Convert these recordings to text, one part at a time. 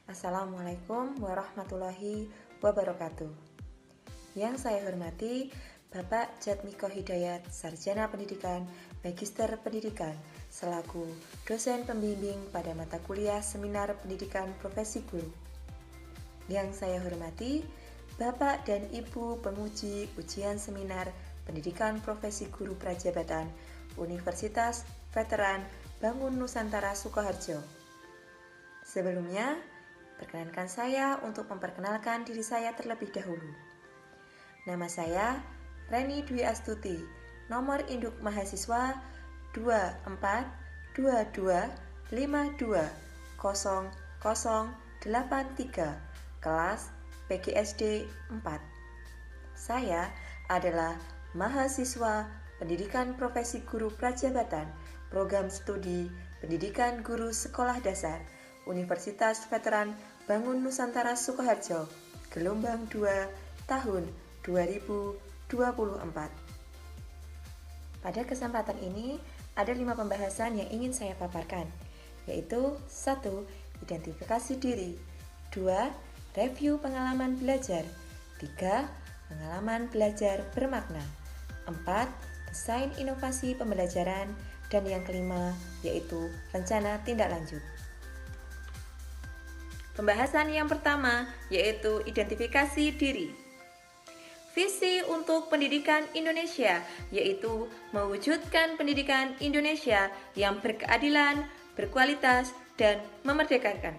Assalamualaikum warahmatullahi wabarakatuh. Yang saya hormati Bapak Jatmiko Hidayat, Sarjana Pendidikan, Magister Pendidikan, selaku dosen pembimbing pada mata kuliah Seminar Pendidikan Profesi Guru. Yang saya hormati Bapak dan Ibu penguji ujian Seminar Pendidikan Profesi Guru Prajabatan Universitas Veteran Bangun Nusantara Sukoharjo. Sebelumnya, perkenankan saya untuk memperkenalkan diri saya terlebih dahulu. Nama saya Reni Dwi Astuti, nomor induk mahasiswa 2422520083, kelas PGSD 4. Saya adalah mahasiswa Pendidikan Profesi Guru Prajabatan, Program Studi Pendidikan Guru Sekolah Dasar, Universitas Veteran Bangun Nusantara Sukoharjo, gelombang 2 tahun 2024. Pada kesempatan ini ada 5 pembahasan yang ingin saya paparkan, yaitu 1. Identifikasi diri, 2. Review pengalaman belajar, 3. Pengalaman belajar bermakna, 4. Desain inovasi pembelajaran, dan yang kelima yaitu rencana tindak lanjut. Pembahasan yang pertama yaitu identifikasi diri. Visi untuk pendidikan Indonesia yaitu mewujudkan pendidikan Indonesia yang berkeadilan, berkualitas, dan memerdekakan.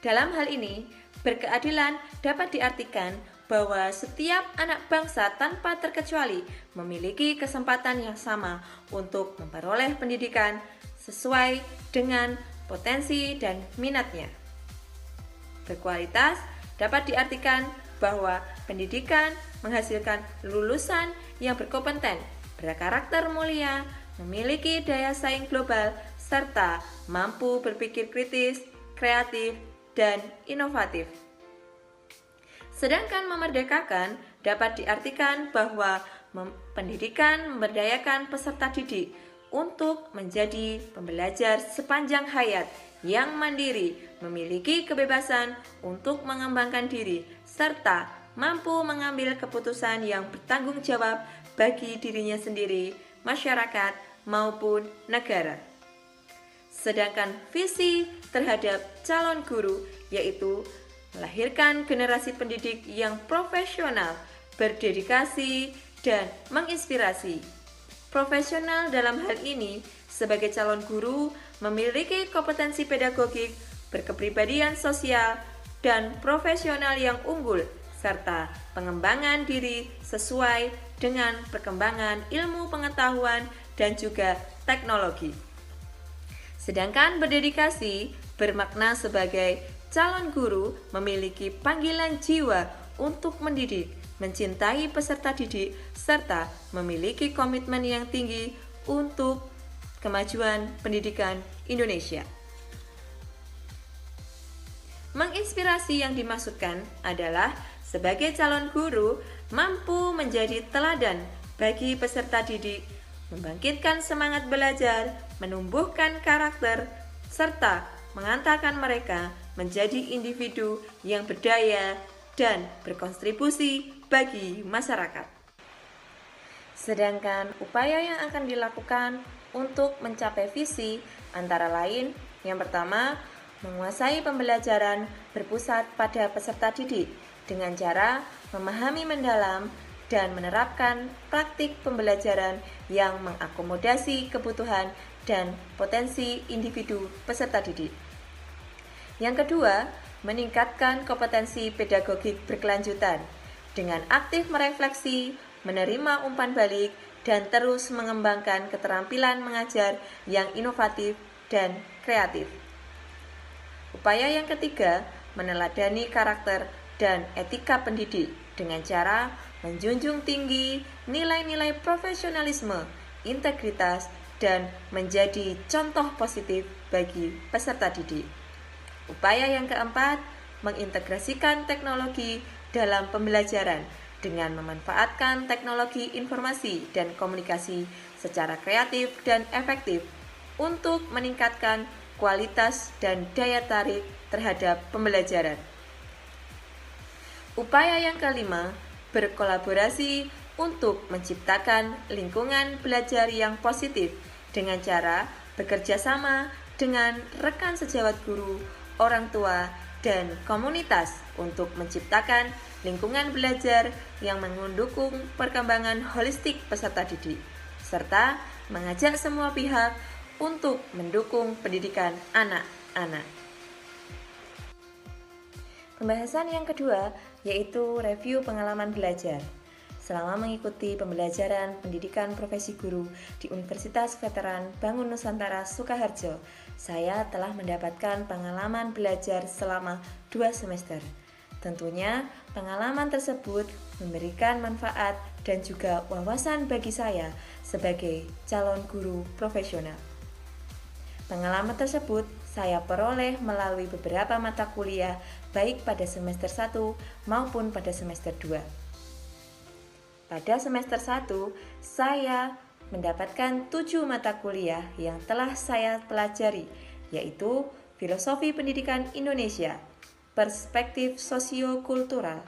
Dalam hal ini, berkeadilan dapat diartikan bahwa setiap anak bangsa tanpa terkecuali memiliki kesempatan yang sama untuk memperoleh pendidikan sesuai dengan potensi dan minatnya. Berkualitas dapat diartikan bahwa pendidikan menghasilkan lulusan yang berkompeten, berkarakter mulia, memiliki daya saing global, serta mampu berpikir kritis, kreatif, dan inovatif. Sedangkan memerdekakan dapat diartikan bahwa pendidikan memberdayakan peserta didik untuk menjadi pembelajar sepanjang hayat yang mandiri, memiliki kebebasan untuk mengembangkan diri, serta mampu mengambil keputusan yang bertanggung jawab bagi dirinya sendiri, masyarakat, maupun negara. Sedangkan visi terhadap calon guru yaitu melahirkan generasi pendidik yang profesional, berdedikasi, dan menginspirasi. Profesional dalam hal ini sebagai calon guru memiliki kompetensi pedagogik, berkepribadian sosial, dan profesional yang unggul, serta pengembangan diri sesuai dengan perkembangan ilmu pengetahuan dan juga teknologi. Sedangkan berdedikasi bermakna sebagai calon guru memiliki panggilan jiwa untuk mendidik, mencintai peserta didik, serta memiliki komitmen yang tinggi untuk kemajuan pendidikan Indonesia. Menginspirasi yang dimaksudkan adalah sebagai calon guru mampu menjadi teladan bagi peserta didik, membangkitkan semangat belajar, menumbuhkan karakter, serta mengantarkan mereka menjadi individu yang berdaya dan berkontribusi bagi masyarakat. Sedangkan upaya yang akan dilakukan untuk mencapai visi antara lain, yang pertama, menguasai pembelajaran berpusat pada peserta didik dengan cara memahami mendalam dan menerapkan praktik pembelajaran yang mengakomodasi kebutuhan dan potensi individu peserta didik. Yang kedua, meningkatkan kompetensi pedagogik berkelanjutan dengan aktif merefleksi, menerima umpan balik, dan terus mengembangkan keterampilan mengajar yang inovatif dan kreatif. Upaya yang ketiga, meneladani karakter dan etika pendidik dengan cara menjunjung tinggi nilai-nilai profesionalisme, integritas, dan menjadi contoh positif bagi peserta didik. Upaya yang keempat, mengintegrasikan teknologi dalam pembelajaran dengan memanfaatkan teknologi informasi dan komunikasi secara kreatif dan efektif untuk meningkatkan kualitas dan daya tarik terhadap pembelajaran. Upaya yang kelima, berkolaborasi untuk menciptakan lingkungan belajar yang positif dengan cara bekerja sama dengan rekan sejawat guru, orang tua, dan komunitas untuk menciptakan lingkungan belajar yang mendukung perkembangan holistik peserta didik, serta mengajak semua pihak untuk mendukung pendidikan anak-anak. Pembahasan yang kedua yaitu review pengalaman belajar. Selama mengikuti pembelajaran pendidikan profesi guru di Universitas Veteran Bangun Nusantara Sukoharjo, saya telah mendapatkan pengalaman belajar selama 2 semester. Tentunya pengalaman tersebut memberikan manfaat dan juga wawasan bagi saya sebagai calon guru profesional. Pengalaman tersebut saya peroleh melalui beberapa mata kuliah baik pada semester 1 maupun pada semester 2. Pada semester 1, saya mendapatkan 7 mata kuliah yang telah saya pelajari, yaitu Filosofi Pendidikan Indonesia, Perspektif Sosiokultural,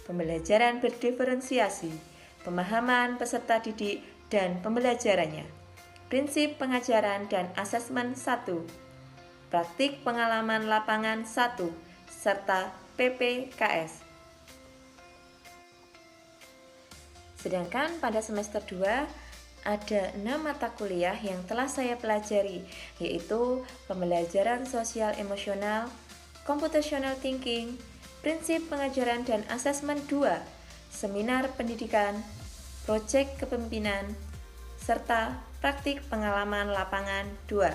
Pembelajaran Berdiferensiasi, Pemahaman Peserta Didik dan Pembelajarannya, Prinsip Pengajaran dan Asesmen 1, Praktik Pengalaman Lapangan 1, serta PPKS. Sedangkan pada semester 2 ada 6 mata kuliah yang telah saya pelajari, yaitu Pembelajaran Sosial Emosional, Computational Thinking, Prinsip Pengajaran dan Asesmen 2, Seminar Pendidikan, Proyek Kepemimpinan, serta Praktik Pengalaman Lapangan 2.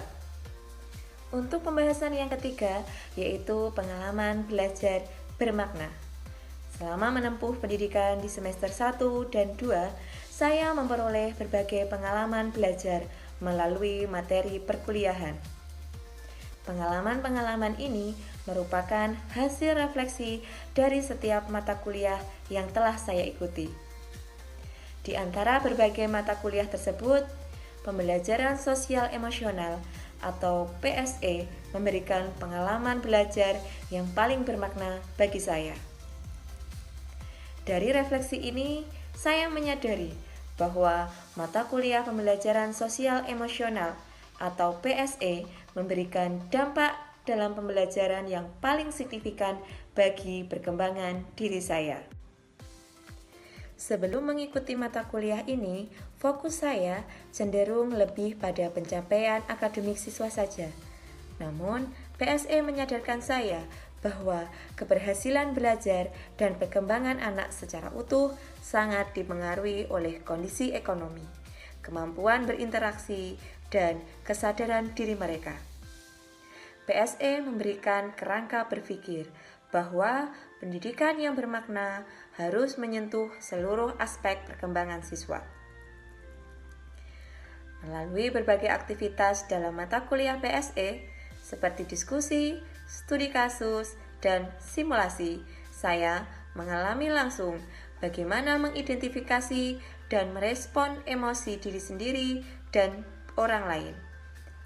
Untuk pembahasan yang ketiga, yaitu pengalaman belajar bermakna. Selama menempuh pendidikan di semester 1 dan 2, saya memperoleh berbagai pengalaman belajar melalui materi perkuliahan. Pengalaman-pengalaman ini merupakan hasil refleksi dari setiap mata kuliah yang telah saya ikuti. Di antara berbagai mata kuliah tersebut, Pembelajaran Sosial Emosional atau PSE memberikan pengalaman belajar yang paling bermakna bagi saya. Dari refleksi ini, saya menyadari bahwa mata kuliah pembelajaran sosial emosional atau PSE memberikan dampak dalam pembelajaran yang paling signifikan bagi perkembangan diri saya. Sebelum mengikuti mata kuliah ini, fokus saya cenderung lebih pada pencapaian akademik siswa saja. Namun, PSE menyadarkan saya bahwa keberhasilan belajar dan perkembangan anak secara utuh sangat dipengaruhi oleh kondisi ekonomi, kemampuan berinteraksi, dan kesadaran diri mereka. PSE memberikan kerangka berpikir bahwa pendidikan yang bermakna harus menyentuh seluruh aspek perkembangan siswa. Melalui berbagai aktivitas dalam mata kuliah PSE, seperti diskusi, studi kasus, dan simulasi, saya mengalami langsung bagaimana mengidentifikasi dan merespon emosi diri sendiri dan orang lain.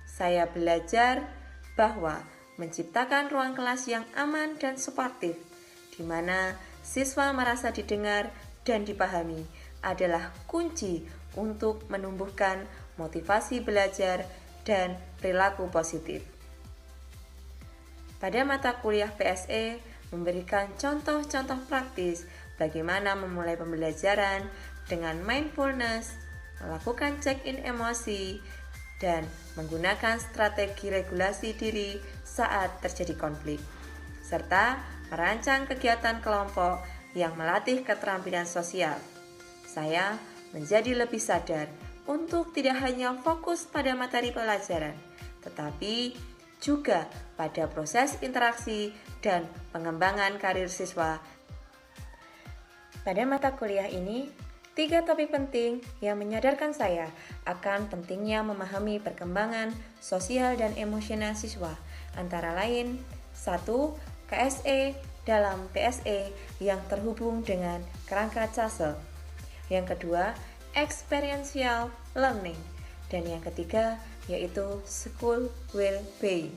Saya belajar bahwa menciptakan ruang kelas yang aman dan suportif, di mana siswa merasa didengar dan dipahami, adalah kunci untuk menumbuhkan motivasi belajar dan perilaku positif. Pada mata kuliah PSE memberikan contoh-contoh praktis bagaimana memulai pembelajaran dengan mindfulness, melakukan check-in emosi, dan menggunakan strategi regulasi diri saat terjadi konflik, serta merancang kegiatan kelompok yang melatih keterampilan sosial. Saya menjadi lebih sadar untuk tidak hanya fokus pada materi pelajaran, tetapi juga pada proses interaksi dan pengembangan karir siswa. Pada mata kuliah ini, 3 topik penting yang menyadarkan saya akan pentingnya memahami perkembangan sosial dan emosional siswa, antara lain 1. KSE dalam PSE yang terhubung dengan kerangka CASEL. Yang kedua, experiential learning. Dan yang ketiga, yaitu school well-being.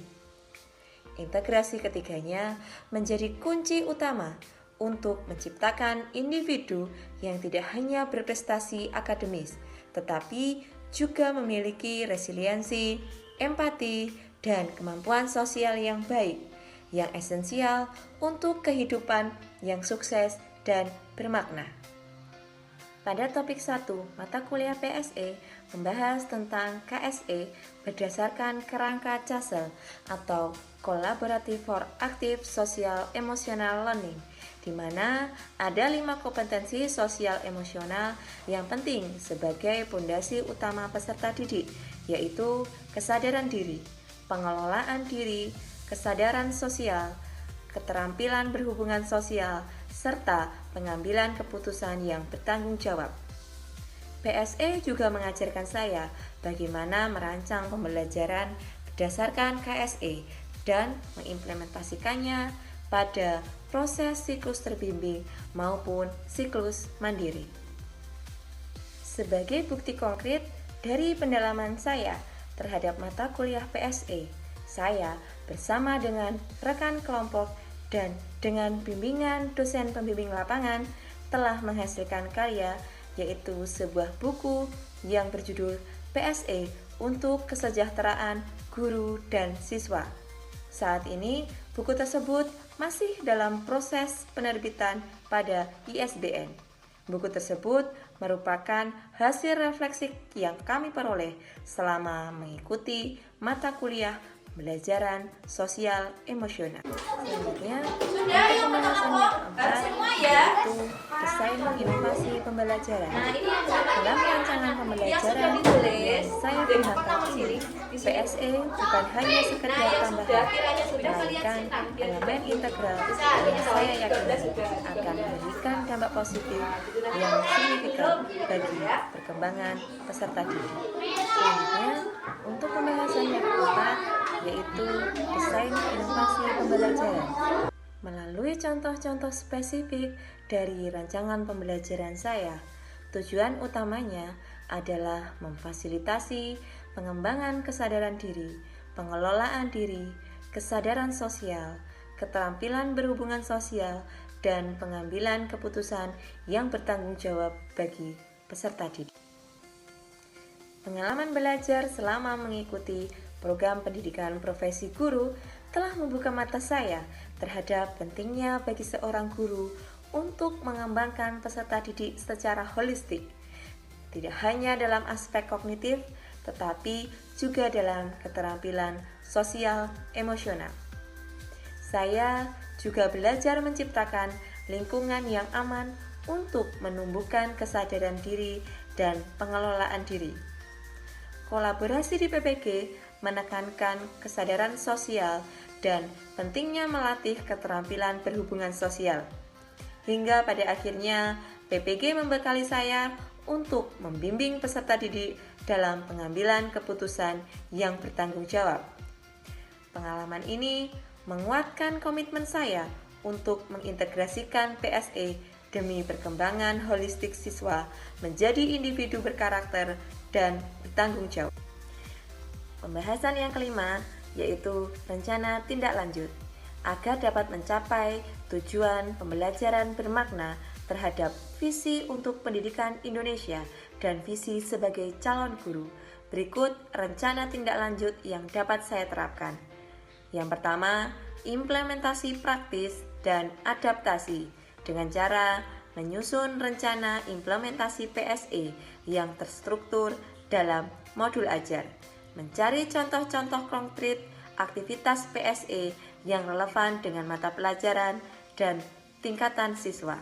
Integrasi ketiganya menjadi kunci utama untuk menciptakan individu yang tidak hanya berprestasi akademis, tetapi juga memiliki resiliensi, empati, dan kemampuan sosial yang baik, yang esensial untuk kehidupan yang sukses dan bermakna. Pada topik 1, mata kuliah PSE membahas tentang KSE berdasarkan kerangka CASEL atau Collaborative for Active Social Emotional Learning, di mana ada 5 kompetensi sosial emosional yang penting sebagai pondasi utama peserta didik, yaitu kesadaran diri, pengelolaan diri, kesadaran sosial, keterampilan berhubungan sosial, serta pengambilan keputusan yang bertanggung jawab. PSE juga mengajarkan saya bagaimana merancang pembelajaran berdasarkan KSE dan mengimplementasikannya pada proses siklus terbimbing maupun siklus mandiri. Sebagai bukti konkret dari pendalaman saya terhadap mata kuliah PSE, saya bersama dengan rekan kelompok dan dengan bimbingan dosen pembimbing lapangan telah menghasilkan karya, yaitu sebuah buku yang berjudul PSE untuk Kesejahteraan Guru dan Siswa. Saat ini, buku tersebut masih dalam proses penerbitan pada ISBN. Buku tersebut merupakan hasil refleksi yang kami peroleh selama mengikuti mata kuliah pembelajaran sosial emosional. Selanjutnya, untuk pembahasannya keempat, yaitu desain inovasi pembelajaran. Dalam rancangan pembelajaran yang saya gunakan ini, PSE bukan hanya sekedar tambahan, melainkan elemen integral yang saya yakini akan memberikan dampak positif yang signifikan bagi perkembangan peserta didik. Selanjutnya, untuk pembahasan yang keempat, yaitu desain inovasi pembelajaran. Melalui contoh-contoh spesifik dari rancangan pembelajaran saya, tujuan utamanya adalah memfasilitasi pengembangan kesadaran diri, pengelolaan diri, kesadaran sosial, keterampilan berhubungan sosial, dan pengambilan keputusan yang bertanggung jawab bagi peserta didik. Pengalaman belajar selama mengikuti program pendidikan profesi guru telah membuka mata saya terhadap pentingnya bagi seorang guru untuk mengembangkan peserta didik secara holistik, tidak hanya dalam aspek kognitif, tetapi juga dalam keterampilan sosial emosional. Saya juga belajar menciptakan lingkungan yang aman untuk menumbuhkan kesadaran diri dan pengelolaan diri. Kolaborasi di PPG menekankan kesadaran sosial dan pentingnya melatih keterampilan berhubungan sosial. Hingga pada akhirnya PPG membekali saya untuk membimbing peserta didik dalam pengambilan keputusan yang bertanggung jawab. Pengalaman ini menguatkan komitmen saya untuk mengintegrasikan PSE demi perkembangan holistik siswa menjadi individu berkarakter dan bertanggung jawab. Pembahasan yang kelima yaitu rencana tindak lanjut agar dapat mencapai tujuan pembelajaran bermakna terhadap visi untuk pendidikan Indonesia dan visi sebagai calon guru. Berikut rencana tindak lanjut yang dapat saya terapkan. Yang pertama, implementasi praktis dan adaptasi dengan cara menyusun rencana implementasi PSE yang terstruktur dalam modul ajar, mencari contoh-contoh konkret aktivitas PSE yang relevan dengan mata pelajaran dan tingkatan siswa.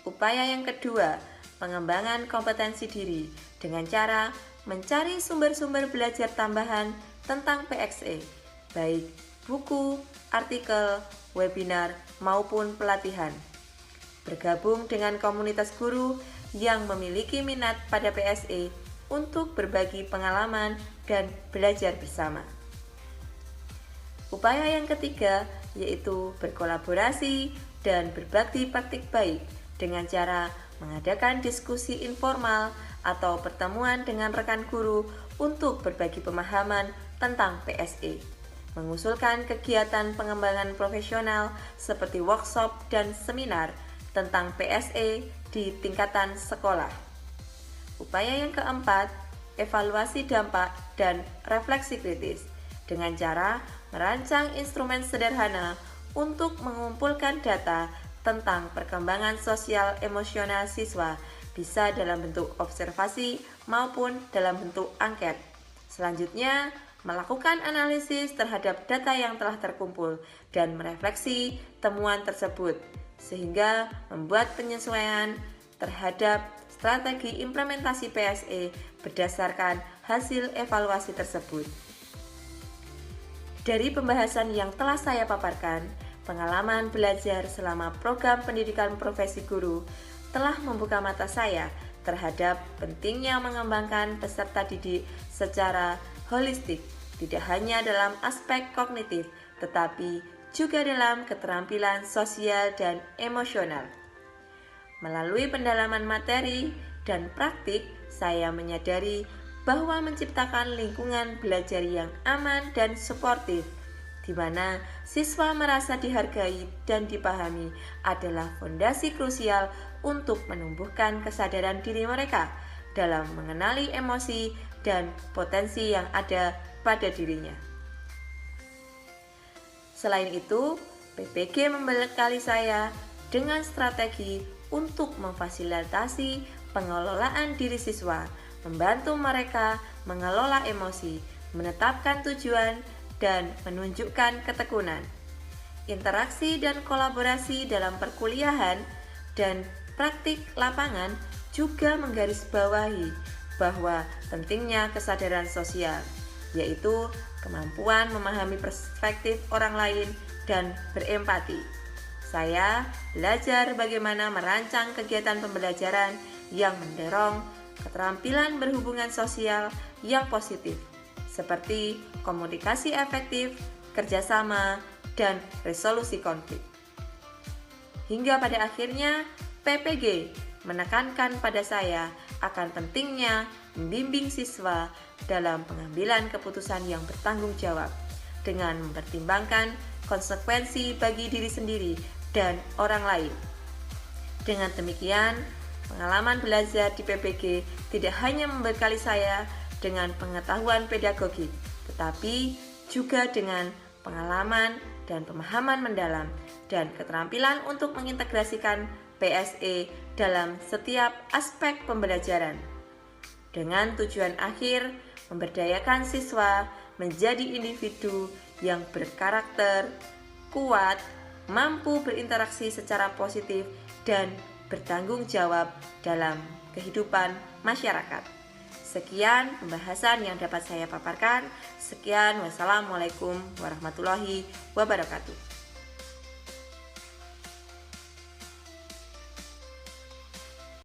Upaya yang kedua, pengembangan kompetensi diri dengan cara mencari sumber-sumber belajar tambahan tentang PSE, baik buku, artikel, webinar, maupun pelatihan. Bergabung dengan komunitas guru yang memiliki minat pada PSE untuk berbagi pengalaman dan belajar bersama. Upaya yang ketiga yaitu berkolaborasi dan berbakti praktik baik dengan cara mengadakan diskusi informal atau pertemuan dengan rekan guru untuk berbagi pemahaman tentang PSE, mengusulkan kegiatan pengembangan profesional seperti workshop dan seminar tentang PSE di tingkatan sekolah. Upaya yang keempat, evaluasi dampak dan refleksi kritis dengan cara merancang instrumen sederhana untuk mengumpulkan data tentang perkembangan sosial emosional siswa, bisa dalam bentuk observasi maupun dalam bentuk angket. Selanjutnya, melakukan analisis terhadap data yang telah terkumpul dan merefleksi temuan tersebut, sehingga membuat penyesuaian terhadap strategi implementasi PSE berdasarkan hasil evaluasi tersebut. Dari pembahasan yang telah saya paparkan, pengalaman belajar selama program pendidikan profesi guru telah membuka mata saya terhadap pentingnya mengembangkan peserta didik secara holistik, tidak hanya dalam aspek kognitif, tetapi juga dalam keterampilan sosial dan emosional. Melalui pendalaman materi dan praktik, saya menyadari bahwa menciptakan lingkungan belajar yang aman dan suportif, di mana siswa merasa dihargai dan dipahami, adalah fondasi krusial untuk menumbuhkan kesadaran diri mereka dalam mengenali emosi dan potensi yang ada pada dirinya. Selain itu, PPG membekali saya dengan strategi untuk memfasilitasi pengelolaan diri siswa, membantu mereka mengelola emosi, menetapkan tujuan, dan menunjukkan ketekunan. Interaksi dan kolaborasi dalam perkuliahan dan praktik lapangan juga menggarisbawahi bahwa pentingnya kesadaran sosial, yaitu kemampuan memahami perspektif orang lain dan berempati. Saya belajar bagaimana merancang kegiatan pembelajaran yang mendorong keterampilan berhubungan sosial yang positif, seperti komunikasi efektif, kerjasama, dan resolusi konflik. Hingga pada akhirnya, PPG menekankan pada saya akan pentingnya membimbing siswa dalam pengambilan keputusan yang bertanggung jawab dengan mempertimbangkan konsekuensi bagi diri sendiri dan orang lain. Dengan demikian, pengalaman belajar di PPG tidak hanya membekali saya dengan pengetahuan pedagogik, tetapi juga dengan pengalaman dan pemahaman mendalam dan keterampilan untuk mengintegrasikan PSE dalam setiap aspek pembelajaran, dengan tujuan akhir memberdayakan siswa menjadi individu yang berkarakter, kuat, mampu berinteraksi secara positif, dan bertanggung jawab dalam kehidupan masyarakat. Sekian pembahasan yang dapat saya paparkan. Sekian, wassalamualaikum warahmatullahi wabarakatuh.